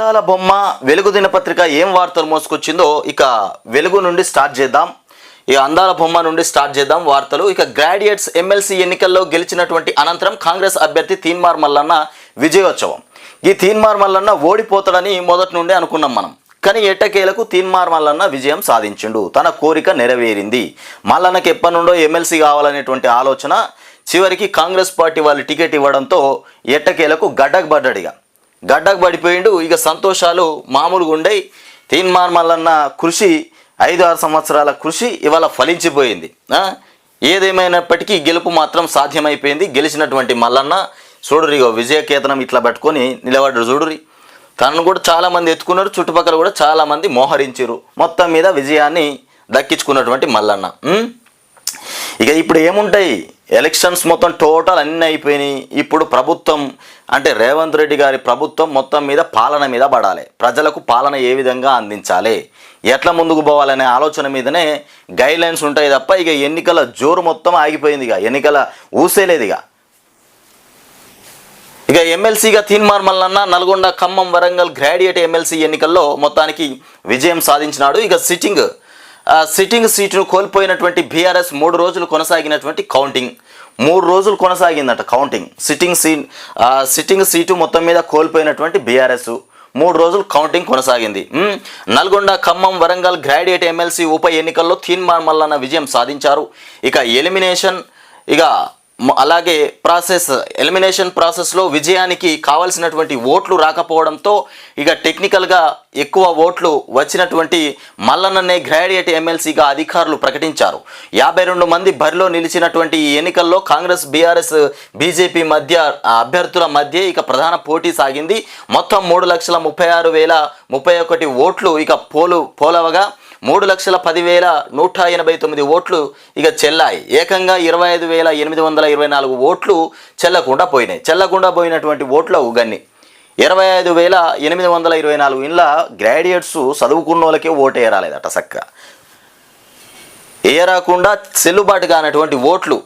అందాల బొమ్మ వెలుగు దినపత్రిక ఏం వార్తలు మోసుకొచ్చిందో ఇక వెలుగు నుండి స్టార్ట్ చేద్దాం. ఈ అందాల బొమ్మ నుండి స్టార్ట్ చేద్దాం వార్తలు. ఇక గ్రాడ్యుయేట్స్ ఎమ్మెల్సీ ఎన్నికల్లో గెలిచినటువంటి అనంతరం కాంగ్రెస్ అభ్యర్థి తీన్మార్ మల్లన్న విజయోత్సవం. ఈ తీన్మార్ మల్లన్న ఓడిపోతాడని మొదటి నుండి అనుకున్నాం మనం. కానీ ఎట్టకేలకు తీన్మార్ మల్లన్న విజయం సాధించిండు. తన కోరిక నెరవేరింది. మల్లన్నకి ఎప్పటి నుండో ఎమ్మెల్సీ కావాలనేటువంటి ఆలోచన చివరికి కాంగ్రెస్ పార్టీ వాళ్ళు టికెట్ ఇవ్వడంతో ఎట్టకేలకు గడ్డకు పడిపోయిండు. ఇక సంతోషాలు మామూలుగా ఉండే. తీన్మార్ మల్లన్న కృషి 5-6 సంవత్సరాల కృషి ఇవాళ ఫలించిపోయింది. ఏదేమైనప్పటికీ గెలుపు మాత్రం సాధ్యమైపోయింది. గెలిచినటువంటి మల్లన్న చూడురి విజయకేతనం ఇట్లా పట్టుకొని నిలబడ్డారు. చూడురి తనను కూడా చాలామంది ఎత్తుకున్నారు, చుట్టుపక్కల కూడా చాలామంది మోహరించారు. మొత్తం మీద విజయాన్ని దక్కించుకున్నటువంటి మల్లన్న. ఇక ఇప్పుడు ఏముంటాయి, ఎలక్షన్స్ మొత్తం టోటల్ అన్నీ అయిపోయినాయి. ఇప్పుడు ప్రభుత్వం అంటే రేవంత్ రెడ్డి గారి ప్రభుత్వం మొత్తం మీద పాలన మీద పడాలి. ప్రజలకు పాలన ఏ విధంగా అందించాలి, ఎట్లా ముందుకు పోవాలనే ఆలోచన మీదనే గైడ్లైన్స్ ఉంటాయి తప్ప ఇక ఎన్నికల జోరు మొత్తం ఆగిపోయింది. ఇక ఎన్నికల ఊసేలేదు. ఇక ఎమ్మెల్సీగా తీన్మార్ మల్లన్న నల్గొండ, ఖమ్మం, వరంగల్ గ్రాడ్యుయేట్ ఎమ్మెల్సీ ఎన్నికల్లో మొత్తానికి విజయం సాధించినాడు. ఇక సిట్టింగ్ సీటును కోల్పోయినటువంటి బీఆర్ఎస్ 3 రోజులు కొనసాగినటువంటి కౌంటింగ్ 3 రోజులు కొనసాగిందట కౌంటింగ్. సిట్టింగ్ సీటు మొత్తం మీద కోల్పోయినటువంటి బీఆర్ఎస్ 3 రోజులు కౌంటింగ్ కొనసాగింది. నల్గొండ, ఖమ్మం, వరంగల్ గ్రాడ్యుయేట్ ఎమ్మెల్సీ ఉప ఎన్నికల్లో తీన్మార్ మల్లన్న విజయం సాధించారు. ఇక అలాగే ఎలిమినేషన్ ప్రాసెస్లో విజయానికి కావాల్సినటువంటి ఓట్లు రాకపోవడంతో ఇక టెక్నికల్గా ఎక్కువ ఓట్లు వచ్చినటువంటి మల్లన్ననే గ్రాడ్యుయేట్ ఎమ్మెల్సీగా అధికారులు ప్రకటించారు. 52 మంది బరిలో నిలిచినటువంటి ఈ ఎన్నికల్లో కాంగ్రెస్, బీఆర్ఎస్, బీజేపీ అభ్యర్థుల మధ్య ఇక ప్రధాన పోటీ సాగింది. మొత్తం 3,36,031 ఓట్లు ఇక పోలవగా 3,10,189 ఓట్లు ఇక చెల్లాయి. ఏకంగా 25,824 ఓట్లు చెల్లకుండా పోయినటువంటి ఓట్లు గన్ని 25,824 ఇండ్ల గ్రాడ్యుయేట్స్ చదువుకున్న వాళ్ళకే ఓటు వేయరాలేదట. చక్కగా వేయరాకుండా చెల్లుబాటు కానటువంటి ఓట్లు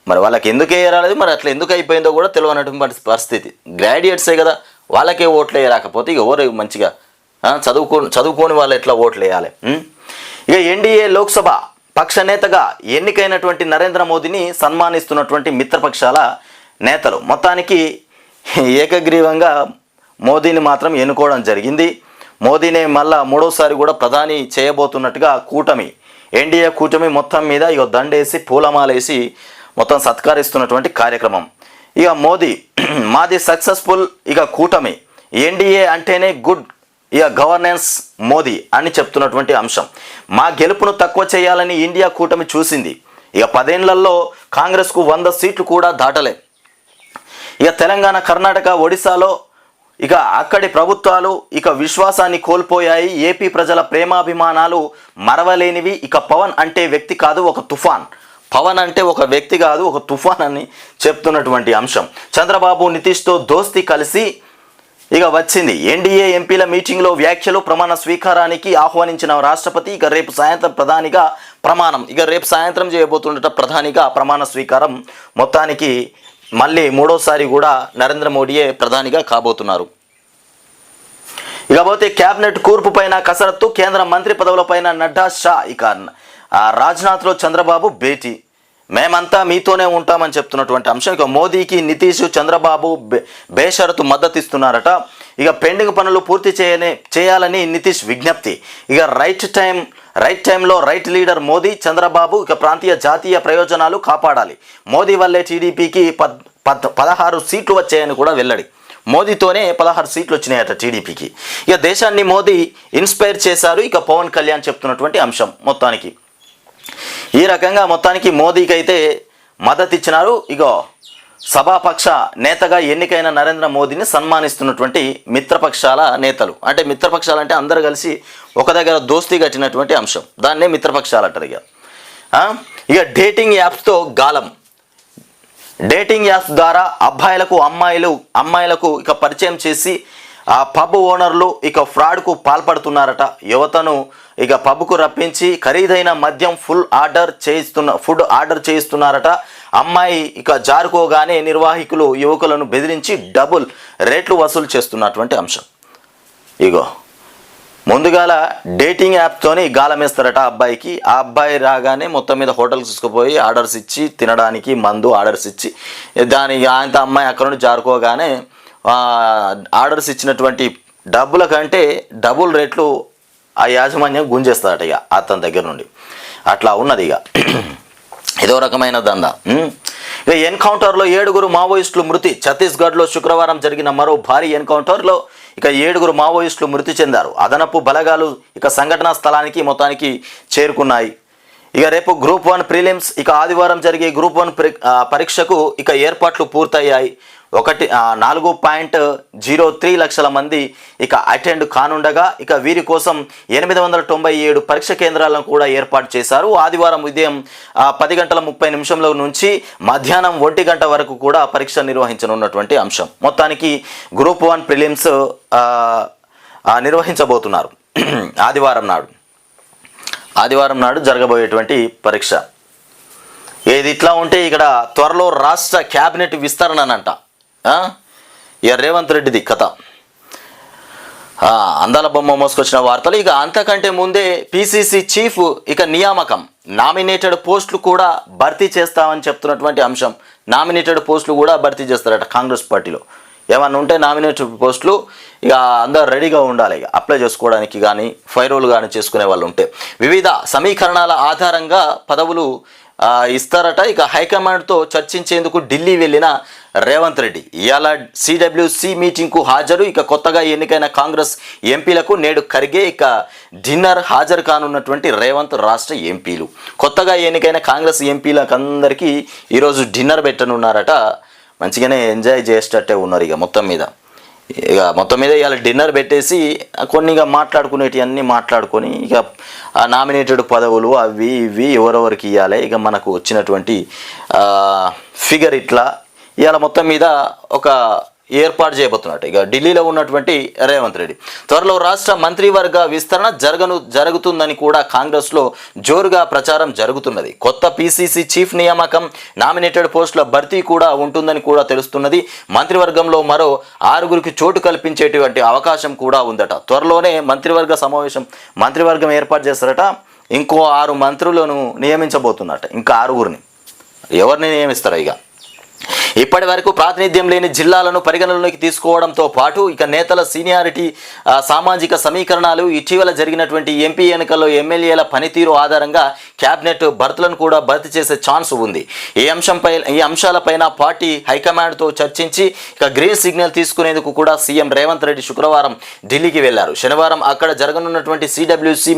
మరి వాళ్ళకి ఎందుకు వేయరాలేదు, మరి అట్లా ఎందుకు అయిపోయిందో కూడా తెలియనటువంటి పరిస్థితి. గ్రాడ్యుయేట్సే కదా, వాళ్ళకే ఓట్లు వేయరాకపోతే ఇక ఎవరు మంచిగా చదువుకోని వాళ్ళు ఎట్లా ఓట్లు వేయాలి. ఇక ఎన్డీఏ లోక్సభ పక్ష నేతగా ఎన్నికైనటువంటి నరేంద్ర మోదీని సన్మానిస్తున్నటువంటి మిత్రపక్షాల నేతలు మొత్తానికి ఏకగ్రీవంగా మోదీని మాత్రం ఎన్నుకోవడం జరిగింది. మోదీనే మళ్ళా 3వసారి కూడా ప్రధాని చేయబోతున్నట్టుగా ఎన్డీఏ కూటమి మొత్తం మీద ఇక దండేసి పూలమాలేసి మొత్తం సత్కరిస్తున్నటువంటి కార్యక్రమం. ఇక మాది సక్సెస్ఫుల్ ఇక కూటమి, ఎన్డీఏ అంటేనే గుడ్ ఇక గవర్నెన్స్ మోదీ అని చెప్తున్నటువంటి అంశం. మా గెలుపును తక్కువ చేయాలని ఇండియా కూటమి చూసింది. ఇక 10 ఏళ్లలో కాంగ్రెస్కు 100 సీట్లు కూడా దాటలే. ఇక తెలంగాణ, కర్ణాటక, ఒడిశాలో ఇక అక్కడి ప్రభుత్వాలు ఇక విశ్వాసాన్ని కోల్పోయాయి. ఏపీ ప్రజల ప్రేమాభిమానాలు మరవలేనివి. ఇక పవన్ అంటే వ్యక్తి కాదు, ఒక తుఫాన్. పవన్ అంటే ఒక వ్యక్తి కాదు, ఒక తుఫాన్ అని చెప్తున్నటువంటి అంశం. చంద్రబాబు, నితీష్తో దోస్తీ కలిసి ఇక వచ్చింది. ఎన్డీఏ ఎంపీల మీటింగ్లో వ్యాఖ్యలు. ప్రమాణ స్వీకారానికి ఆహ్వానించిన రాష్ట్రపతి ఇక రేపు సాయంత్రం ప్రధానిగా ప్రమాణం. ఇక రేపు సాయంత్రం చేయబోతుండట ప్రధానిగా ప్రమాణ స్వీకారం. మొత్తానికి మళ్ళీ 3వసారి కూడా నరేంద్ర మోడీయే ప్రధానిగా కాబోతున్నారు. ఇకపోతే క్యాబినెట్ కూర్పు పైన కసరత్తు. కేంద్ర మంత్రి పదవులపైన నడ్డా, షా. ఇక రాజ్నాథ్లో చంద్రబాబు భేటీ. మేమంతా మీతోనే ఉంటామని చెప్తున్నటువంటి అంశం. ఇక మోదీకి నితీష్, చంద్రబాబు బేషరతు మద్దతు ఇస్తున్నారట. ఇక పెండింగ్ పనులు పూర్తి చేయాలని నితీష్ విజ్ఞప్తి. ఇక రైట్ టైంలో రైట్ లీడర్ మోదీ, చంద్రబాబు. ఇక ప్రాంతీయ జాతీయ ప్రయోజనాలు కాపాడాలి. మోదీ వల్లే టీడీపీకి 16 సీట్లు వచ్చాయని కూడా వెల్లడి. మోదీతోనే 16 సీట్లు వచ్చినాయట టీడీపీకి. ఇక దేశాన్ని మోదీ ఇన్స్పైర్ చేశారు. ఇక పవన్ కళ్యాణ్ చెప్తున్నటువంటి అంశం. మొత్తానికి ఈ రకంగా మొత్తానికి మోదీకి అయితే మద్దతు ఇచ్చినారు. ఇగో సభాపక్ష నేతగా ఎన్నికైన నరేంద్ర మోదీని సన్మానిస్తున్నటువంటి మిత్రపక్షాల నేతలు. అంటే మిత్రపక్షాలు అంటే అందరూ కలిసి ఒక దగ్గర దోస్తీ కట్టినటువంటి అంశం. దాన్నే మిత్రపక్షాలు అంటారు. ఇక డేటింగ్ యాప్స్తో గాలం. డేటింగ్ యాప్స్ ద్వారా అమ్మాయిలకు ఇక పరిచయం చేసి ఆ పబ్ ఓనర్లు ఇక ఫ్రాడ్కు పాల్పడుతున్నారట. యువతను ఇక పబ్కు రప్పించి ఖరీదైన మద్యం ఫుడ్ ఆర్డర్ చేయిస్తున్నారట. అమ్మాయి ఇక జారుకోగానే నిర్వాహకులు యువకులను బెదిరించి డబుల్ రేట్లు వసూలు చేస్తున్నటువంటి అంశం. ఇగో ముందుగాల డేటింగ్ యాప్తోని గాలమేస్తారట అబ్బాయికి. ఆ అబ్బాయి రాగానే మొత్తం మీద హోటల్కి తీసుకుపోయి ఆర్డర్స్ ఇచ్చి తినడానికి మందు ఆర్డర్స్ ఇచ్చి దానికి ఆయనతో అమ్మాయి అక్కడ నుండి జారుకోగానే ఆర్డర్స్ ఇచ్చినటువంటి డబ్బుల కంటే డబుల్ రేట్లు ఆ యాజమాన్యం గుంజేస్తారట ఇక అతని దగ్గర నుండి. అట్లా ఉన్నది ఇక ఇదో రకమైన దందా. ఇక ఎన్కౌంటర్లో 7 మావోయిస్టులు మృతి. ఛత్తీస్గఢ్లో శుక్రవారం జరిగిన మరో భారీ ఎన్కౌంటర్లో ఇక 7 మావోయిస్టులు మృతి చెందారు. అదనపు బలగాలు ఇక సంఘటనా స్థలానికి మొత్తానికి చేరుకున్నాయి. ఇక రేపు గ్రూప్ 1 ప్రిలిమ్స్, ఇక ఆదివారం జరిగే గ్రూప్ 1 పరీక్షకు ఇక ఏర్పాట్లు పూర్తయ్యాయి. 4.03 లక్షల మంది ఇక అటెండ్ కానుండగా ఇక వీరి కోసం 897 పరీక్ష కేంద్రాలను కూడా ఏర్పాటు చేశారు. ఆదివారం ఉదయం 10:30 నుంచి మధ్యాహ్నం 1 గంట వరకు కూడా పరీక్ష నిర్వహించనున్నటువంటి అంశం. మొత్తానికి గ్రూప్ 1 ప్రిలిమ్స్ నిర్వహించబోతున్నారు ఆదివారం నాడు జరగబోయేటువంటి పరీక్ష. ఏది ఇట్లా ఉంటే ఇక్కడ త్వరలో రాష్ట్ర క్యాబినెట్ విస్తరణనంట. ఇక రేవంత్ రెడ్డిది కథ. అందాల బొమ్మ మోసుకొచ్చిన వార్తలు. ఇక అంతకంటే ముందే పిసిసి చీఫ్ ఇక నియామకం, నామినేటెడ్ పోస్టులు కూడా భర్తీ చేస్తామని చెప్తున్నటువంటి అంశం. నామినేటెడ్ పోస్టులు కూడా భర్తీ చేస్తారట కాంగ్రెస్ పార్టీలో. ఏమన్నా ఉంటే నామినేటెడ్ పోస్టులు ఇక అందరు రెడీగా ఉండాలి ఇక అప్లై చేసుకోవడానికి కానీ ఫైరోలు కానీ చేసుకునే వాళ్ళు ఉంటే. వివిధ సమీకరణాల ఆధారంగా పదవులు ఇస్తారట. ఇక హైకమాండ్తో చర్చించేందుకు ఢిల్లీ వెళ్ళిన రేవంత్ రెడ్డి ఇవాళ సిడబ్ల్యూసి మీటింగ్కు హాజరు. ఇక కొత్తగా ఎన్నికైన కాంగ్రెస్ ఎంపీలకు నేడు ఖర్గే ఇక డిన్నర్ హాజరు కానున్నటువంటి రేవంత్ రాష్ట్ర ఎంపీలు. కొత్తగా ఎన్నికైన కాంగ్రెస్ ఎంపీలకు అందరికీ ఈరోజు డిన్నర్ పెట్టనున్నారట. మంచిగానే ఎంజాయ్ చేసేటట్టే ఉన్నారు ఇక మొత్తం మీద ఇవాళ డిన్నర్ పెట్టేసి కొన్ని ఇక మాట్లాడుకునేటివన్నీ మాట్లాడుకొని ఇక నామినేటెడ్ పదవులు అవి ఇవి ఎవరెవరికి ఇవ్వాలి, ఇక మనకు వచ్చినటువంటి ఫిగర్ ఇట్లా ఇవాళ మొత్తం మీద ఒక ఏర్పాటు చేయబోతున్నట్టు ఇక ఢిల్లీలో ఉన్నటువంటి రేవంత్ రెడ్డి. త్వరలో రాష్ట్ర మంత్రివర్గ విస్తరణ జరుగుతుందని కూడా కాంగ్రెస్లో జోరుగా ప్రచారం జరుగుతున్నది. కొత్త పిసిసి చీఫ్ నియామకం, నామినేటెడ్ పోస్టుల భర్తీ కూడా ఉంటుందని కూడా తెలుస్తున్నది. మంత్రివర్గంలో మరో 6 చోటు కల్పించేటువంటి అవకాశం కూడా ఉందట. త్వరలోనే మంత్రివర్గం ఏర్పాటు చేస్తారట. ఇంకో 6 మంత్రులను నియమించబోతున్నట్ట. ఇంకా 6 ఎవరిని నియమిస్తారో ఇక. ఇప్పటి వరకు ప్రాతినిధ్యం లేని జిల్లాలను పరిగణనలోకి తీసుకోవడంతో పాటు ఇక నేతల సీనియారిటీ, సామాజిక సమీకరణాలు, ఇటీవల జరిగినటువంటి ఎంపీ ఎన్నికల్లో ఎమ్మెల్యేల పనితీరు ఆధారంగా క్యాబినెట్ భర్తలను కూడా భర్తీ చేసే ఛాన్స్ ఉంది. ఈ అంశాలపైన పార్టీ హైకమాండ్తో చర్చించి ఇక గ్రీన్ సిగ్నల్ తీసుకునేందుకు కూడా సీఎం రేవంత్ రెడ్డి శుక్రవారం ఢిల్లీకి వెళ్లారు. శనివారం అక్కడ జరగనున్నటువంటి సిడబ్ల్యూసి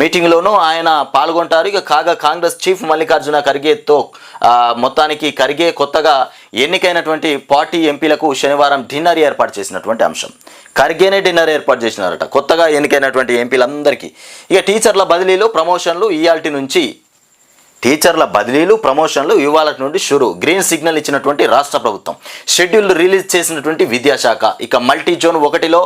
మీటింగ్లోనూ ఆయన పాల్గొంటారు. ఇక కాగా కాంగ్రెస్ చీఫ్ మల్లికార్జున ఖర్గేతో మొత్తానికి ఖర్గే కొత్తగా ఎన్నికైనటువంటి పార్టీ ఎంపీలకు శనివారం డిన్నర్ ఏర్పాటు చేసినటువంటి అంశం. ఖర్గేనే డిన్నర్ ఏర్పాటు చేసినారట కొత్తగా ఎన్నికైనటువంటి ఎంపీలందరికీ. ఇక టీచర్ల బదిలీలు, ప్రమోషన్లు ఇవాళ నుండి షురు. గ్రీన్ సిగ్నల్ ఇచ్చినటువంటి రాష్ట్ర ప్రభుత్వం. షెడ్యూల్ రిలీజ్ చేసినటువంటి విద్యాశాఖ. ఇక మల్టీ జోన్ 1లో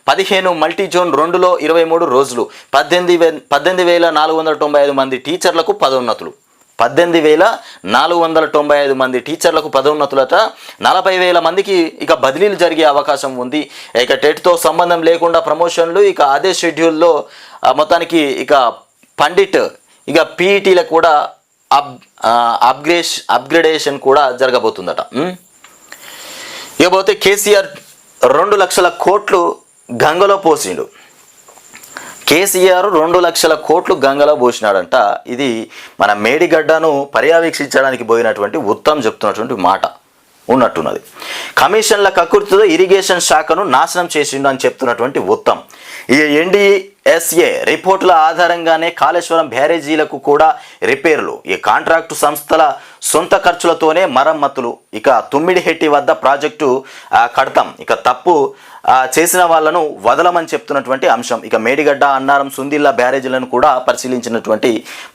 15, మల్టీ జోన్ 2లో 23 రోజులు. 18,495 మంది టీచర్లకు పదోన్నతులు. 18,495 మంది టీచర్లకు పదోన్నతులట. 40,000 మందికి ఇక బదిలీలు జరిగే అవకాశం ఉంది. ఇక టెట్తో సంబంధం లేకుండా ప్రమోషన్లు. ఇక అదే షెడ్యూల్లో మొత్తానికి ఇక పండిట్ ఇక పీఈటీలకు కూడా అప్గ్రేడేషన్ కూడా జరగబోతుందట. ఇకపోతే కేసీఆర్ 2 లక్షల కోట్లు గంగలో పోసిండు. కేసీఆర్ 2 లక్షల కోట్లు గంగలో పోసినాడంట. ఇది మన మేడిగడ్డను పర్యవేక్షించడానికి పోయినటువంటి ఉత్తమ్ చెప్తున్నటువంటి మాట ఉన్నట్టున్నది. కమిషన్ల కకృతితో ఇరిగేషన్ శాఖను నాశనం చేసిండు అని చెప్తున్నటువంటి ఉత్తమ్. ఈ ఎన్డీఎస్ఏ రిపోర్టుల ఆధారంగానే కాళేశ్వరం బ్యారేజీలకు కూడా రిపేర్లు, ఈ కాంట్రాక్టు సంస్థల సొంత ఖర్చులతోనే మరమ్మతులు. ఇక తుమ్మిడిహెట్టి వద్ద ప్రాజెక్టు కడతాం, ఇక తప్పు చేసిన వాళ్లను వదలమని చెప్తున్నటువంటి అంశం. ఇక మేడిగడ్డ, అన్నారం, సుందిల్లా బ్యారేజీలను కూడా పరిశీలించినటువంటి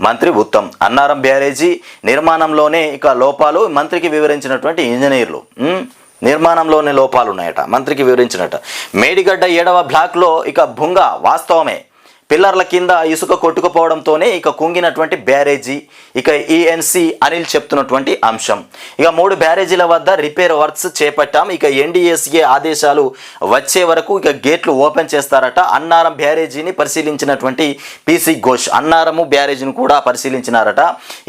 మంత్రి ఉత్తమ్. అన్నారం బ్యారేజీ నిర్మాణంలోనే ఇక లోపాలు మంత్రికి వివరించినటువంటి ఇంజనీర్లు. నిర్మాణంలోనే లోపాలు ఉన్నాయట, మంత్రికి వివరించినట్ట. మేడిగడ్డ 7వ బ్లాక్లో ఇక భుంగ వాస్తవమే. పిల్లర్ల కింద ఇసుక కొట్టుకుపోవడంతోనే ఇక కుంగినటువంటి బ్యారేజీ. ఇక ఈఎన్సి అనిల్ చెప్తున్నటువంటి అంశం. ఇక 3 బ్యారేజీల వద్ద రిపేర్ వర్క్స్ చేపట్టాం. ఇక ఎన్డీఎస్ఏ ఆదేశాలు వచ్చే వరకు ఇక గేట్లు ఓపెన్ చేస్తారట. అన్నారం బ్యారేజీని పరిశీలించినటువంటి పిసి ఘోష్ అన్నారము బ్యారేజీని కూడా పరిశీలించినారట.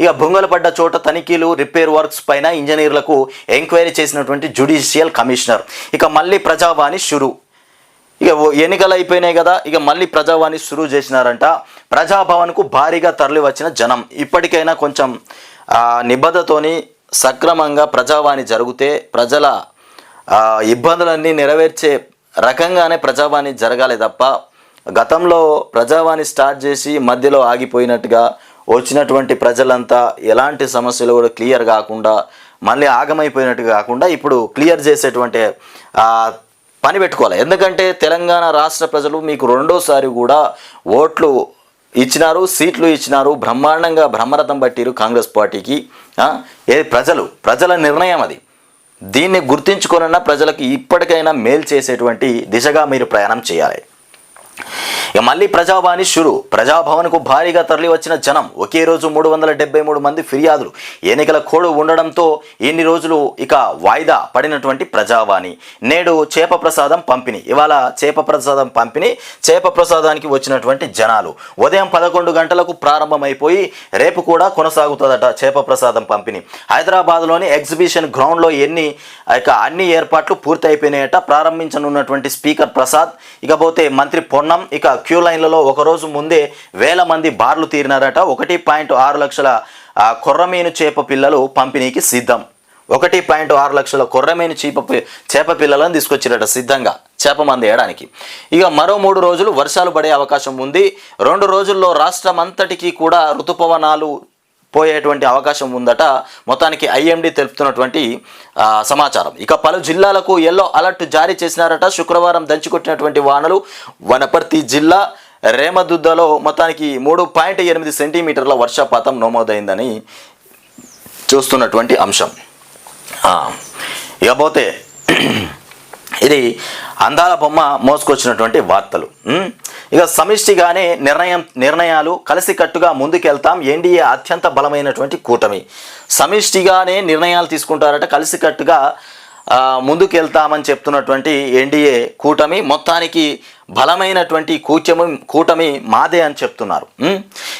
ఇక భుంగలు పడ్డ చోట తనిఖీలు, రిపేర్ వర్క్స్ పైన ఇంజనీర్లకు ఎంక్వైరీ చేసినటువంటి జ్యుడిషియల్ కమిషనర్. ఇక మళ్ళీ ప్రజావాణి షురు. ఇక ఎన్నికలు అయిపోయినాయి కదా, ఇక మళ్ళీ ప్రజావాణి షురూ చేసినారంట. ప్రజాభవన్కు భారీగా తరలి వచ్చిన జనం. ఇప్పటికైనా కొంచెం నిబద్ధతోని సక్రమంగా ప్రజావాణి జరిగితే ప్రజల ఇబ్బందులన్నీ నెరవేర్చే రకంగానే ప్రజావాణి జరగాలి తప్ప గతంలో ప్రజావాణి స్టార్ట్ చేసి మధ్యలో ఆగిపోయినట్టుగా వచ్చినటువంటి ప్రజలంతా ఎలాంటి సమస్యలు కూడా క్లియర్ కాకుండా మళ్ళీ ఆగమైపోయినట్టుగా కాకుండా ఇప్పుడు క్లియర్ చేసేటువంటి పని పెట్టుకోవాలి. ఎందుకంటే తెలంగాణ రాష్ట్ర ప్రజలు మీకు రెండోసారి కూడా ఓట్లు ఇచ్చినారు, సీట్లు ఇచ్చినారు, బ్రహ్మాండంగా బ్రహ్మరథం పట్టిరు కాంగ్రెస్ పార్టీకి. ప్రజల నిర్ణయం అది. దీన్ని గుర్తించుకోనన్నా ప్రజలకు ఇప్పటికైనా మేలు చేసేటువంటి దిశగా మీరు ప్రయాణం చేయాలి. ఇక మళ్ళీ ప్రజావాణి షురు. ప్రజాభవన్కు భారీగా తరలి వచ్చిన జనం. ఒకే రోజు 373 మంది ఫిర్యాదులు. ఎన్నికల కోడ్ ఉండడంతో ఇన్ని రోజులు ఇక వాయిదా పడినటువంటి ప్రజావాణి. నేడు చేప ప్రసాదం పంపిణీ. ఇవాళ చేప ప్రసాదం పంపిణీ. చేప ప్రసాదానికి వచ్చినటువంటి జనాలు. ఉదయం 11 గంటలకు ప్రారంభమైపోయి రేపు కూడా కొనసాగుతుందట చేప ప్రసాదం పంపిణీ. హైదరాబాద్లోని ఎగ్జిబిషన్ గ్రౌండ్లో అన్ని ఏర్పాట్లు పూర్తి అయిపోయినాయట. ప్రారంభించనున్నటువంటి స్పీకర్ ప్రసాద్. ఇకపోతే మంత్రి పొన్నం. ఇక క్యూ లైన్లలో ఒకరోజు ముందే వేల మంది బార్లు తీరినారట. 1.6 లక్షల కొర్రమీను చేప పిల్లలు పంపిణీకి సిద్ధం. 1.6 లక్షల కొర్రమీను చేప పిల్లలను తీసుకొచ్చిరట సిద్ధంగా చేప మంది వేయడానికి. ఇక మరో 3 రోజులు వర్షాలు పడే అవకాశం ఉంది. 2 రోజుల్లో రాష్ట్రం అంతటికీ కూడా ఋతుపవనాలు పోయేటువంటి అవకాశం ఉందట. మొత్తానికి ఐఎండీ తెలుపుతున్నటువంటి సమాచారం. ఇక పలు జిల్లాలకు ఎల్లో అలర్ట్ జారీ చేసినారట. శుక్రవారం దంచికొట్టినటువంటి వానలు వనపర్తి జిల్లా రేమదుద్దలో మొత్తానికి 3.8 సెంటీమీటర్ల వర్షపాతం నమోదైందని చూస్తున్నటువంటి అంశం. ఇకపోతే ఇది అందాల బొమ్మ మోసుకొచ్చినటువంటి వార్తలు. ఇక సమిష్టిగానే నిర్ణయాలు కలిసికట్టుగా ముందుకెళ్తాం. ఎన్డీఏ అత్యంత బలమైనటువంటి కూటమి. సమిష్టిగానే నిర్ణయాలు తీసుకుంటారట, కలిసికట్టుగా ముందుకెళ్తామని చెప్తున్నటువంటి ఎన్డీఏ కూటమి మొత్తానికి బలమైనటువంటి కూటమి మాదే అని చెప్తున్నారు.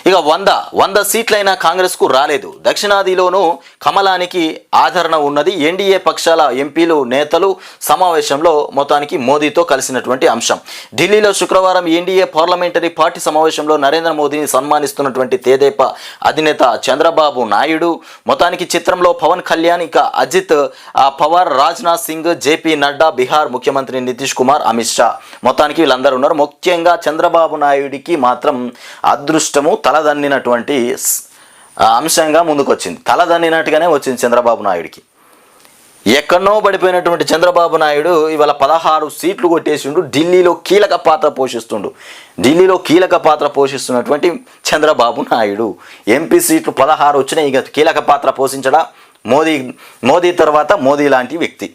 ఇక 100 సీట్లైనా కాంగ్రెస్కు రాలేదు. దక్షిణాదిలోనూ కమలానికి ఆదరణ ఉన్నది. ఎన్డీఏ పక్షాల ఎంపీలు నేతలు సమావేశంలో మొత్తానికి మోదీతో కలిసినటువంటి అంశం. ఢిల్లీలో శుక్రవారం ఎన్డీఏ పార్లమెంటరీ పార్టీ సమావేశంలో నరేంద్ర మోదీని సన్మానిస్తున్నటువంటి తెదేపా అధినేత చంద్రబాబు నాయుడు. మొత్తానికి చిత్రంలో పవన్ కళ్యాణ్, ఇక అజిత్ పవార్, రాజ్నాథ్ సింగ్, జేపీ నడ్డా, బీహార్ ముఖ్యమంత్రి నితీష్ కుమార్, అమిత్ షా మొత్తానికి అందరూ ఉన్నారు. ముఖ్యంగా చంద్రబాబు నాయుడికి మాత్రం అదృష్టము తలదన్నినటువంటి అంశంగా ముందుకొచ్చింది. తలదన్నినట్టుగానే వచ్చింది చంద్రబాబు నాయుడికి. ఎక్కడనో పడిపోయినటువంటి చంద్రబాబు నాయుడు ఇవాళ 16 సీట్లు కొట్టేసిండు. ఢిల్లీలో కీలక పాత్ర పోషిస్తున్నటువంటి చంద్రబాబు నాయుడు. ఎంపీ సీట్లు 16 వచ్చినాయి. ఇక కీలక పాత్ర పోషించడా మోదీ తర్వాత మోదీ లాంటి వ్యక్తి.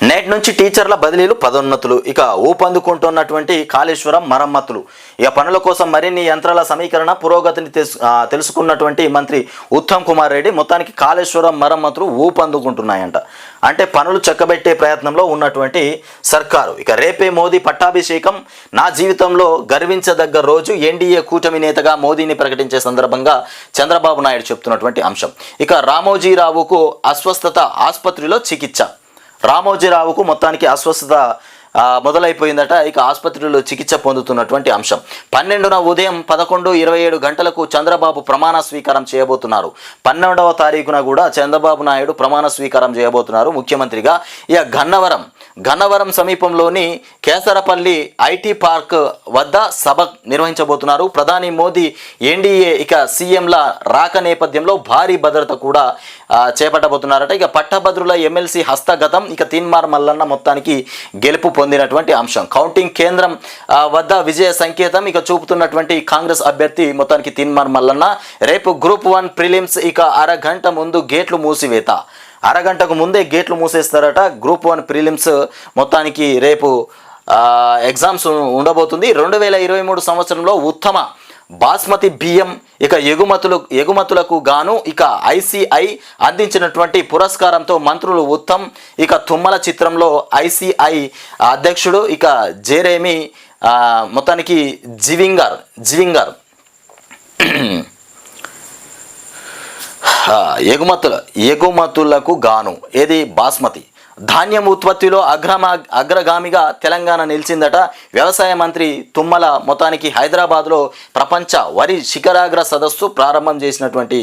నేటి నుంచి టీచర్ల బదిలీలు, పదోన్నతులు. ఇక ఊపందుకుంటున్నటువంటి కాళేశ్వరం మరమ్మతులు. ఇక పనుల కోసం మరిన్ని యంత్రాల సమీకరణ పురోగతిని తెలుసుకున్నటువంటి మంత్రి ఉత్తమ్ కుమార్ రెడ్డి మొత్తానికి కాళేశ్వరం మరమ్మతులు ఊపందుకుంటున్నాయంట. అంటే పనులు చక్కబెట్టే ప్రయత్నంలో ఉన్నటువంటి సర్కారు. ఇక రేపే మోదీ పట్టాభిషేకం. నా జీవితంలో గర్వించదగ్గ రోజు. ఎన్డీఏ కూటమి నేతగా మోదీని ప్రకటించే సందర్భంగా చంద్రబాబు నాయుడు చెప్తున్నటువంటి అంశం. ఇక రామోజీరావుకు అస్వస్థత, ఆసుపత్రిలో చికిత్స. రామోజీరావుకు మొత్తానికి అస్వస్థత మొదలైపోయిందట. ఇక ఆసుపత్రిలో చికిత్స పొందుతున్నటువంటి అంశం. 12న ఉదయం 11:27 గంటలకు చంద్రబాబు ప్రమాణ స్వీకారం చేయబోతున్నారు. 12వ తారీఖున కూడా చంద్రబాబు నాయుడు ప్రమాణ స్వీకారం చేయబోతున్నారు ముఖ్యమంత్రిగా. ఇక గన్నవరం సమీపంలోని కేసరపల్లి ఐటీ పార్క్ వద్ద సభ నిర్వహించబోతున్నారు. ప్రధాని మోదీ, ఎన్డీఏ ఇక సీఎంల రాక నేపథ్యంలో భారీ భద్రత కూడా చేపట్టబోతున్నారట. ఇక పట్టభద్రుల ఎమ్మెల్సీ హస్తగతం. ఇక తీన్మార్ మల్లన్న మొత్తానికి గెలుపు పొందినటువంటి అంశం. కౌంటింగ్ కేంద్రం వద్ద విజయ సంకేతం ఇక చూపుతున్నటువంటి కాంగ్రెస్ అభ్యర్థి మొత్తానికి తీన్మార్ మల్లన్న. రేపు గ్రూప్ 1 ప్రిలిమ్స్. ఇక అరగంట ముందు గేట్లు మూసివేత. అరగంటకు ముందే గేట్లు మూసేస్తారట. గ్రూప్ 1 ప్రిలిమ్స్ మొత్తానికి రేపు ఎగ్జామ్స్ ఉండబోతుంది. 2023 సంవత్సరంలో ఉత్తమ బాస్మతి బియ్యం ఇక ఎగుమతులకు గాను ఇక ICI అందించినటువంటి పురస్కారంతో మంత్రులు ఉత్తమ్ ఇక తుమ్మల చిత్రంలో ICI అధ్యక్షుడు ఇక జెరేమీ మొత్తానికి జివింగర్ ఎగుమతులకు గాను ఏది బాస్మతి ధాన్యం ఉత్పత్తిలో అగ్రగామిగా తెలంగాణ నిలిచిందట. వ్యవసాయ మంత్రి తుమ్మల మొత్తానికి హైదరాబాద్లో ప్రపంచ వరి శిఖరాగ్ర సదస్సు ప్రారంభం చేసినటువంటి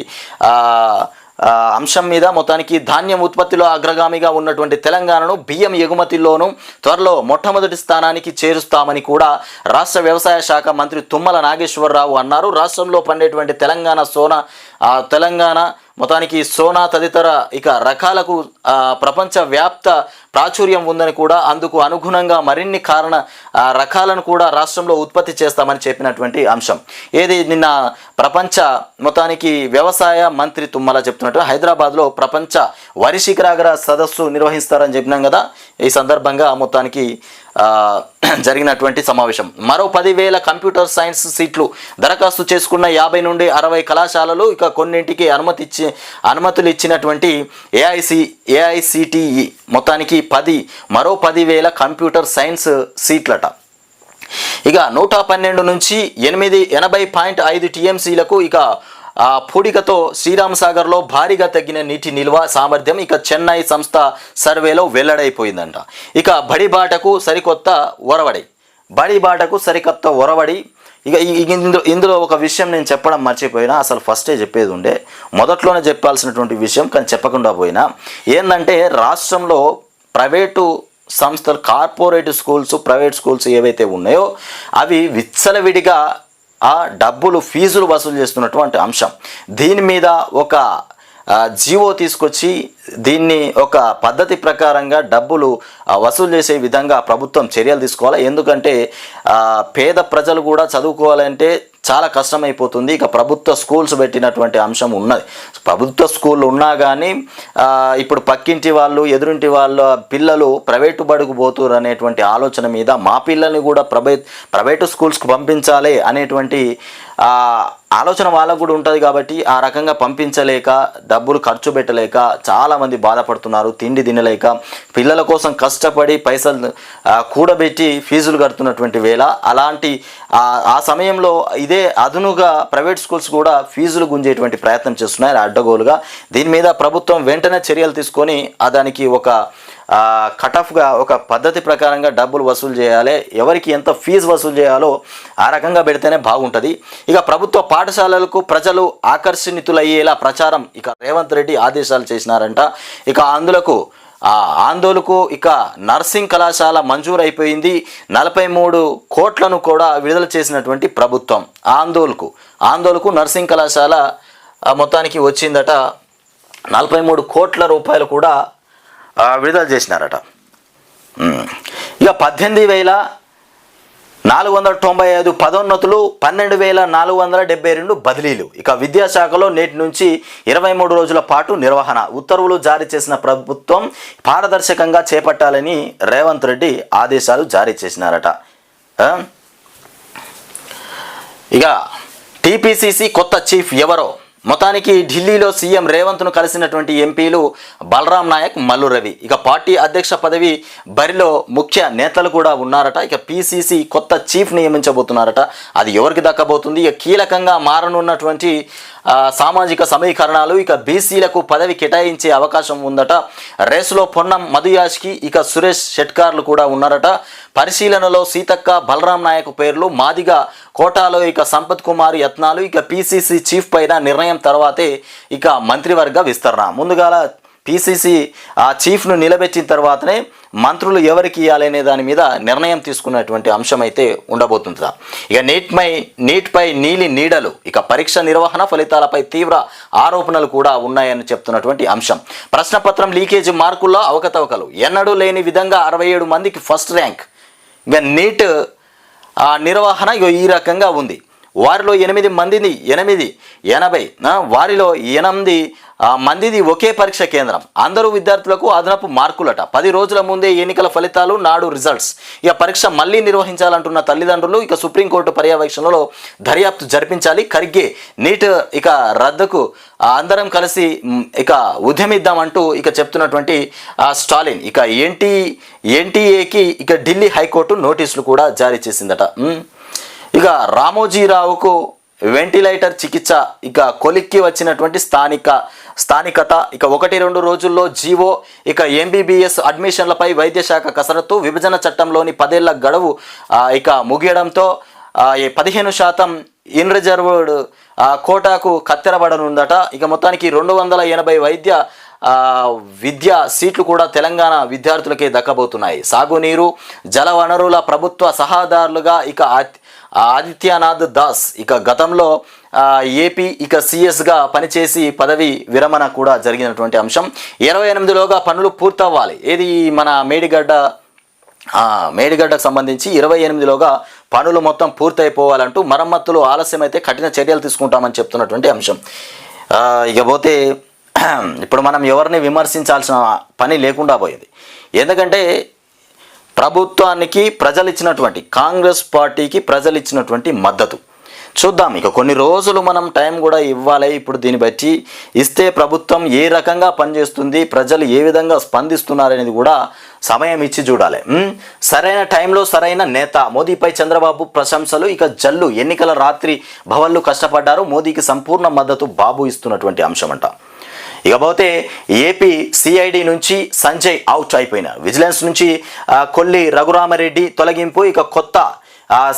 అంశం మీద మొత్తానికి ధాన్యం ఉత్పత్తిలో అగ్రగామిగా ఉన్నటువంటి తెలంగాణను బియ్యం ఎగుమతిలోనూ త్వరలో మొట్టమొదటి స్థానానికి చేరుస్తామని కూడా రాష్ట్ర వ్యవసాయ శాఖ మంత్రి తుమ్మల నాగేశ్వరరావు అన్నారు. రాష్ట్రంలో పండేటువంటి తెలంగాణ మొత్తానికి సోనా తదితర ఇక రకాలకు ప్రపంచవ్యాప్త ప్రాచుర్యం ఉందని కూడా అందుకు అనుగుణంగా మరిన్ని రకాలను కూడా రాష్ట్రంలో ఉత్పత్తి చేస్తామని చెప్పినటువంటి అంశం. ఏది నిన్న ప్రపంచ మొత్తానికి వ్యవసాయ మంత్రి తుమ్మల చెప్తున్నట్టు హైదరాబాద్లో ప్రపంచ వరి శిఖరాగ్ర సదస్సు నిర్వహిస్తారని చెప్పినాం కదా. ఈ సందర్భంగా మొత్తానికి జరిగినటువంటి సమావేశం. మరో 10,000 కంప్యూటర్ సైన్స్ సీట్లు దరఖాస్తు చేసుకున్న 50 నుండి 60 కళాశాలలు ఇక కొన్నింటికి అనుమతులు ఇచ్చినటువంటి AICTE మొత్తానికి మరో 10,000 కంప్యూటర్ సైన్స్ సీట్లట. ఇక 112 నుంచి 80.5 TMCలకు ఇక పూడికతో శ్రీరామ్ సాగర్లో భారీగా తగ్గిన నీటి నిల్వ సామర్థ్యం ఇక చెన్నై సంస్థ సర్వేలో వెల్లడైపోయిందంట. ఇక బడిబాటకు సరికొత్త ఒరవడి ఇక ఇందులో ఒక విషయం నేను చెప్పడం మర్చిపోయినా, అసలు ఫస్టే చెప్పేది ఉండే, మొదట్లోనే చెప్పాల్సినటువంటి విషయం కానీ చెప్పకుండా పోయినా. ఏంటంటే రాష్ట్రంలో ప్రైవేటు సంస్థలు కార్పొరేట్ స్కూల్స్ ప్రైవేట్ స్కూల్స్ ఏవైతే ఉన్నాయో అవి విచ్చలవిడిగా డబ్బులు ఫీజులు వసూలు చేస్తున్నటువంటి అంశం. దీని మీద ఒక జీవో తీసుకొచ్చి దీన్ని ఒక పద్ధతి ప్రకారంగా డబ్బులు వసూలు చేసే విధంగా ప్రభుత్వం చర్యలు తీసుకోవాలి. ఎందుకంటే పేద ప్రజలు కూడా చదువుకోవాలంటే చాలా కష్టమైపోతుంది. ఇక ప్రభుత్వ స్కూల్స్ పెట్టినటువంటి అంశం ఉన్నది. ప్రభుత్వ స్కూల్ ఉన్నా కానీ ఇప్పుడు పక్కింటి వాళ్ళు ఎదురింటి వాళ్ళ పిల్లలు ప్రైవేటు బడుగు పోతురు అనేటువంటి ఆలోచన మీద మా పిల్లల్ని కూడా ప్రైవేటు స్కూల్స్కి పంపించాలి అనేటువంటి ఆలోచన వాళ్ళకు కూడా ఉంటుంది. కాబట్టి ఆ రకంగా పంపించలేక డబ్బులు ఖర్చు పెట్టలేక చాలామంది బాధపడుతున్నారు. తిండి తినలేక పిల్లల కోసం కష్టపడి పైసలు కూడబెట్టి ఫీజులు కడుతున్నటువంటి వేళ అలాంటి ఆ సమయంలో ఇదే అదునుగా ప్రైవేట్ స్కూల్స్ కూడా ఫీజులు గుంజేటువంటి ప్రయత్నం చేస్తున్నాయి అడ్డగోలుగా. దీని మీద ప్రభుత్వం వెంటనే చర్యలు తీసుకొని దానికి ఒక కటాఫ్గా ఒక పద్ధతి ప్రకారంగా డబ్బులు వసూలు చేయాలి. ఎవరికి ఎంత ఫీజు వసూలు చేయాలో ఆ రకంగా పెడితేనే బాగుంటుంది. ఇక ప్రభుత్వ పాఠశాలలకు ప్రజలు ఆకర్షితులయ్యేలా ప్రచారం ఇక రేవంత్ రెడ్డి ఆదేశాలు చేసినారంట. ఇక ఆందోళనకు ఇక నర్సింగ్ కళాశాల మంజూరు అయిపోయింది. 43 కోట్లను కూడా విడుదల చేసినటువంటి ప్రభుత్వం ఆందోళనకు నర్సింగ్ కళాశాల మొత్తానికి వచ్చిందట. 43 కోట్ల రూపాయలు కూడా విడుదల చేసినారట. ఇక 18,495 పదోన్నతులు, 12,472 బదిలీలు. ఇక విద్యాశాఖలో నేటి నుంచి 23 రోజుల పాటు నిర్వహణ ఉత్తర్వులు జారీ చేసిన ప్రభుత్వం పారదర్శకంగా చేపట్టాలని రేవంత్ రెడ్డి ఆదేశాలు జారీ చేసినారట. ఇక TPCC కొత్త చీఫ్ ఎవరో మొత్తానికి ఢిల్లీలో సీఎం రేవంత్ను కలిసినటువంటి ఎంపీలు బలరాం నాయక్, మల్లు రవి. ఇక పార్టీ అధ్యక్ష పదవి బరిలో ముఖ్య నేతలు కూడా ఉన్నారట. ఇక PCC కొత్త చీఫ్ నియమించబోతున్నారట. అది ఎవరికి దక్కబోతుంది? ఇక కీలకంగా మారనున్నటువంటి సామాజిక సమీకరణాలు ఇక బీసీలకు పదవి కేటాయించే అవకాశం ఉందట. రేసులో పొన్నం మధుయాష్కి ఇక సురేష్ షెట్కార్లు కూడా ఉన్నారట. పరిశీలనలో సీతక్క, బలరాం నాయక్ పేర్లు. మాదిగా కోటాలో ఇక సంపత్ కుమార్ యత్నాలు. ఇక PCC చీఫ్ పైన నిర్ణయం తర్వాతే ఇక మంత్రివర్గ విస్తరణ. ముందుగా PCC చీఫ్ను నిలబెట్టిన తర్వాతనే మంత్రులు ఎవరికి ఇవ్వాలనే దాని మీద నిర్ణయం తీసుకున్నటువంటి అంశం అయితే ఉండబోతుందా. ఇక నీట్పై నీలి నీడలు. ఇక పరీక్ష నిర్వహణ ఫలితాలపై తీవ్ర ఆరోపణలు కూడా ఉన్నాయని చెప్తున్నటువంటి అంశం. ప్రశ్నపత్రం లీకేజీ మార్కుల్లో అవకతవకలు. ఎన్నడూ లేని విధంగా 67 మందికి ఫస్ట్ ర్యాంక్. ఇక నీట్ నిర్వహణ ఈ రకంగా ఉంది. వారిలో 8 మందిని 80 వారిలో 8 మందిది ఒకే పరీక్ష కేంద్రం, అందరూ విద్యార్థులకు అదనపు మార్కులట, 10 రోజుల ముందే ఎన్నికల ఫలితాలు, నాడు రిజల్ట్స్. ఇక పరీక్ష మళ్ళీ నిర్వహించాలంటున్న తల్లిదండ్రులు ఇక సుప్రీంకోర్టు పర్యవేక్షణలో దర్యాప్తు జరిపించాలి. ఖర్గే నీట్ ఇక రద్దుకు అందరం కలిసి ఇక ఉద్యమిద్దామంటూ ఇక చెప్తున్నటువంటి స్టాలిన్. ఇక ఎన్టీఏకి ఇక ఢిల్లీ హైకోర్టు నోటీసులు కూడా జారీ చేసిందట. ఇక రామోజీరావుకు వెంటిలేటర్ చికిత్స ఇక కొలిక్కి వచ్చినటువంటి స్థానికత. ఇక 1-2 రోజుల్లో జీవో. ఇక ఎంబీబీఎస్ అడ్మిషన్లపై వైద్యశాఖ కసరత్తు. విభజన చట్టంలోని 10 ఏళ్ల గడువు ఇక ముగియడంతో 15% ఇన్ రిజర్వ్డ్ కోటాకు కత్తెరబడనుందట. ఇక మొత్తానికి 280 విద్యా సీట్లు కూడా తెలంగాణ విద్యార్థులకే దక్కబోతున్నాయి. సాగునీరు, జల వనరుల ప్రభుత్వ సహాదారులుగా ఇక ఆదిత్యనాథ్ దాస్ ఇక గతంలో ఏపీ ఇక సిఎస్గా పనిచేసి పదవి విరమణ కూడా జరిగినటువంటి అంశం. 28లోగా పనులు పూర్తవ్వాలి. ఏది మన మేడిగడ్డకు సంబంధించి 28లోగా పనులు మొత్తం పూర్తయిపోవాలంటూ మరమ్మతులు ఆలస్యమైతే కఠిన చర్యలు తీసుకుంటామని చెప్తున్నటువంటి అంశం. ఇకపోతే ఇప్పుడు మనం ఎవరిని విమర్శించాల్సిన పని లేకుండా పోయింది. ఎందుకంటే ప్రభుత్వానికి ప్రజలు ఇచ్చినటువంటి, కాంగ్రెస్ పార్టీకి ప్రజలు ఇచ్చినటువంటి మద్దతు చూద్దాం. ఇక కొన్ని రోజులు మనం టైం కూడా ఇవ్వాలి. ఇప్పుడు దీన్ని బట్టి ఇస్తే ప్రభుత్వం ఏ రకంగా పనిచేస్తుంది, ప్రజలు ఏ విధంగా స్పందిస్తున్నారనేది కూడా సమయం ఇచ్చి చూడాలి. సరైన టైంలో సరైన నేత. మోదీపై చంద్రబాబు ప్రశంసలు. ఇక జల్లు ఎన్నికల రాత్రి భవన్లు కష్టపడ్డారు. మోదీకి సంపూర్ణ మద్దతు బాబు ఇస్తున్నటువంటి అంశం అంట. ఇకపోతే ఏపీ సిఐడి నుంచి సంజయ్ అవుట్ అయిపోయినారు. విజిలెన్స్ నుంచి కొల్లి రఘురామరెడ్డి తొలగింపు. ఇక కొత్త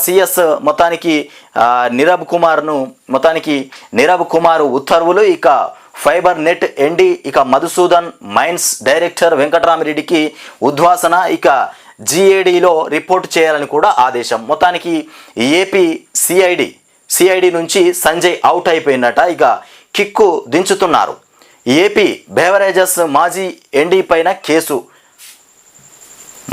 సిఎస్ మొత్తానికి నీరబ్ కుమార్ ఉత్తర్వులు. ఇక ఫైబర్ నెట్ ఎండి ఇక మధుసూదన్, మైన్స్ డైరెక్టర్ వెంకటరామరెడ్డికి ఉద్వాసన. ఇక జిఏడిలో రిపోర్ట్ చేయాలని కూడా ఆదేశం. మొత్తానికి ఏపీ సిఐడి నుంచి సంజయ్ అవుట్ అయిపోయినట. ఇక కిక్కు దించుతున్నారు. ఏపీ బేవరేజెస్ మాజీ ఎండీ పైన కేసు.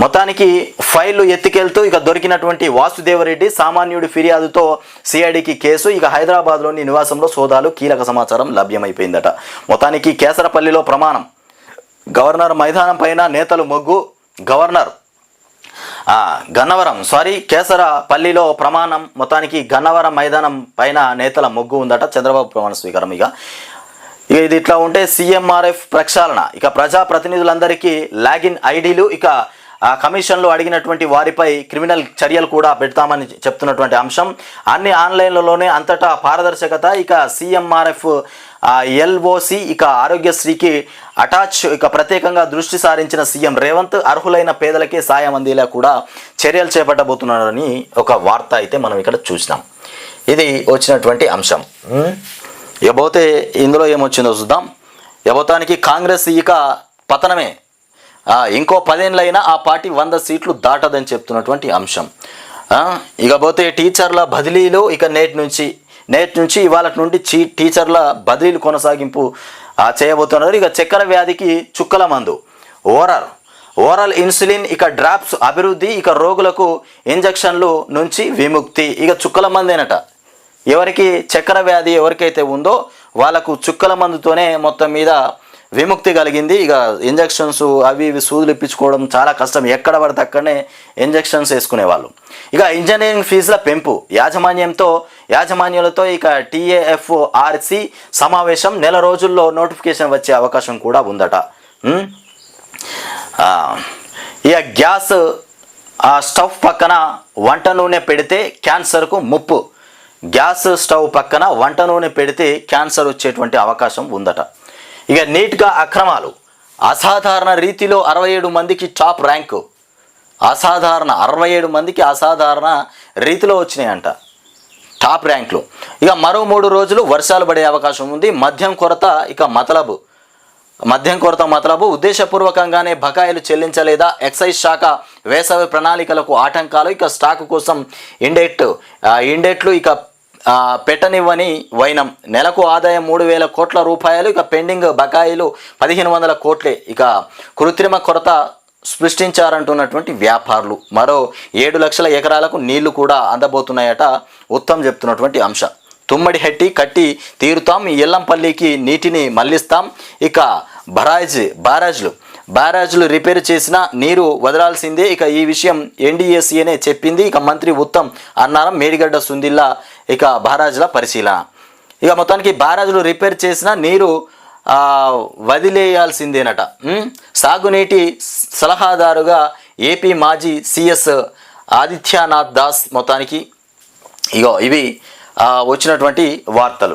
మొత్తానికి ఫైళ్లు ఎత్తికెళ్తూ ఇక దొరికినటువంటి వాసుదేవరెడ్డి సామాన్యుడి ఫిర్యాదుతో సిఐడికి కేసు. ఇక హైదరాబాద్లోని నివాసంలో సోదాలు, కీలక సమాచారం లభ్యమైపోయిందట. మొత్తానికి కేసరపల్లిలో ప్రమాణం. గవర్నర్ మైదానం పైన నేతలు మొగ్గు. కేసరపల్లిలో ప్రమాణం. మొత్తానికి గన్నవరం మైదానం పైన నేతల మొగ్గు ఉందట. చంద్రబాబు ప్రమాణ స్వీకారం. ఇక ఇది ఇట్లా ఉంటే సీఎంఆర్ఎఫ్ ప్రక్షాళన. ఇక ప్రజాప్రతినిధులందరికీ లాగిన్ ఐడీలు. ఇక కమిషన్లు అడిగినటువంటి వారిపై క్రిమినల్ చర్యలు కూడా పెడతామని చెప్తున్నటువంటి అంశం. అన్ని ఆన్లైన్లలోనే అంతటా పారదర్శకత. ఇక సీఎంఆర్ఎఫ్ ఎల్ఓసి ఇక ఆరోగ్యశ్రీకి అటాచ్. ఇక ప్రత్యేకంగా దృష్టి సారించిన సీఎం రేవంత్. అర్హులైన పేదలకే సాయం అందేలా కూడా చర్యలు చేపట్టబోతున్నారని ఒక వార్త అయితే మనం ఇక్కడ చూసినాం. ఇది వచ్చినటువంటి అంశం. ఇకపోతే ఇందులో ఏమొచ్చిందో చూద్దాం. మొత్తానికి కాంగ్రెస్ ఇక పతనమే. ఇంకో 10 ఏళ్ళైనా ఆ పార్టీ 100 సీట్లు దాటదని చెప్తున్నటువంటి అంశం. ఇకపోతే టీచర్ల బదిలీలు. ఇక నేటి నుంచి ఇవాళ నుండి టీచర్ల బదిలీలు కొనసాగింపు చేయబోతున్నారు. ఇక చక్కెర వ్యాధికి చుక్కల మందు, ఓరల్ ఇన్సులిన్, ఇక డ్రాప్స్ అభివృద్ధి. ఇక రోగులకు ఇంజక్షన్లు నుంచి విముక్తి. ఇక చుక్కల మందేనట. ఎవరికి చక్కెర వ్యాధి ఎవరికైతే ఉందో వాళ్ళకు చుక్కల మందుతోనే మొత్తం మీద విముక్తి కలిగింది. ఇక ఇంజక్షన్స్ అవి ఇవి సూదులు ఇప్పించుకోవడం చాలా కష్టం. ఎక్కడ పడితే అక్కడనే ఇంజక్షన్స్ వేసుకునేవాళ్ళు. ఇక ఇంజనీరింగ్ ఫీజుల పెంపు. యాజమాన్యాలతో ఇక TAFRC సమావేశం. నెల రోజుల్లో నోటిఫికేషన్ వచ్చే అవకాశం కూడా ఉందట. ఇక గ్యాస్ స్టవ్ పక్కన వంట నూనె పెడితే క్యాన్సర్కు ముప్పు. గ్యాస్ స్టవ్ పక్కన వంట నూనె పెడితే క్యాన్సర్ వచ్చేటువంటి అవకాశం ఉందట. ఇక నీట్గా అక్రమాలు. అసాధారణ రీతిలో 67 మందికి టాప్ ర్యాంకు. 67 మందికి అసాధారణ రీతిలో వచ్చినాయంట టాప్ ర్యాంకులు. ఇక మరో 3 రోజులు వర్షాలు పడే అవకాశం ఉంది. మద్యం కొరత మతలబు. ఉద్దేశపూర్వకంగానే బకాయిలు చెల్లించలేదా? ఎక్సైజ్ శాఖ వేసవి ప్రణాళికలకు ఆటంకాలు. ఇక స్టాకు కోసం ఇండెట్లు ఇక పెట్టనివ్వని వైనం. నెలకు ఆదాయం 3,000 కోట్ల రూపాయలు. ఇక పెండింగ్ బకాయిలు 1,500 కోట్లే. ఇక కృత్రిమ కొరత సృష్టించారంటున్నటువంటి వ్యాపారులు. మరో 7 లక్షల ఎకరాలకు నీళ్లు కూడా అందబోతున్నాయట ఉత్తమ్ చెప్తున్నటువంటి అంశం. తుమ్మడిహట్టి కట్టి తీరుతాం, ఎల్లంపల్లికి నీటిని మళ్లిస్తాం. ఇక బ్యారేజ్లు రిపేర్ చేసిన నీరు వదలాల్సిందే. ఇక ఈ విషయం ఎన్డీఏసీనే చెప్పింది. ఇక మంత్రి ఉత్తమ్ అన్నారం, మేడిగడ్డ సుందిల్లా ఇక బ్యారేజ్ల పరిశీలన. ఇక మొత్తానికి బ్యారేజ్లు రిపేర్ చేసిన నీరు వదిలేయాల్సిందేనట. సాగునీటి సలహాదారుగా ఏపీ మాజీ సిఎస్ ఆదిత్యనాథ్ దాస్. మొత్తానికి ఇవి వచ్చినటువంటి వార్తలు.